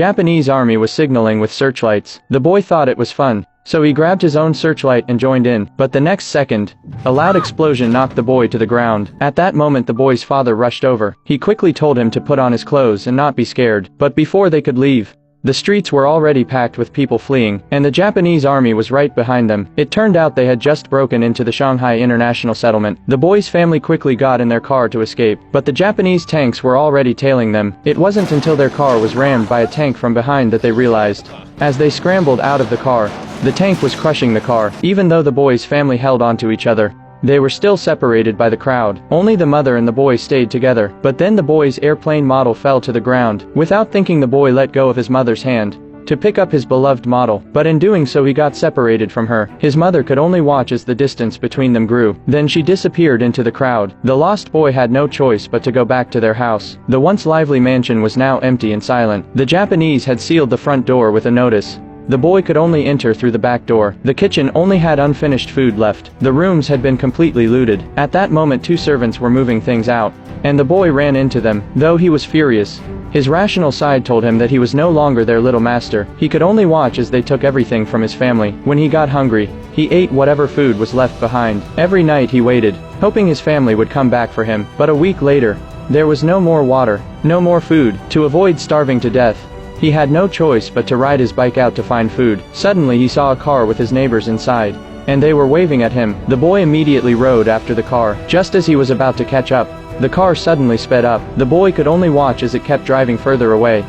Japanese army was signaling with searchlights. The boy thought it was fun, so he grabbed his own searchlight and joined in, but the next second, a loud explosion knocked the boy to the ground. At that moment the boy's father rushed over. He quickly told him to put on his clothes and not be scared, but before they could leave, the streets were already packed with people fleeing, and the Japanese army was right behind them. It turned out they had just broken into the Shanghai International Settlement. The boy's family quickly got in their car to escape, but the Japanese tanks were already tailing them. It wasn't until their car was rammed by a tank from behind that they realized. As they scrambled out of the car, the tank was crushing the car. Even though the boy's family held onto each other, they were still separated by the crowd. Only the mother and the boy stayed together. But then the boy's airplane model fell to the ground. Without thinking, the boy let go of his mother's hand to pick up his beloved model, but in doing so he got separated from her. His mother could only watch as the distance between them grew. Then she disappeared into the crowd. The lost boy had no choice but to go back to their house. The once lively mansion was now empty and silent. The Japanese had sealed the front door with a notice. The boy could only enter through the back door. The kitchen only had unfinished food left. The rooms had been completely looted. At that moment 2 servants were moving things out, and the boy ran into them. Though he was furious, his rational side told him that he was no longer their little master. He could only watch as they took everything from his family. When he got hungry, he ate whatever food was left behind. Every night he waited, hoping his family would come back for him. But a week later, there was no more water, no more food. To avoid starving to death, he had no choice but to ride his bike out to find food. Suddenly he saw a car with his neighbors inside, and they were waving at him. The boy immediately rode after the car. Just as he was about to catch up, the car suddenly sped up. The boy could only watch as it kept driving further away.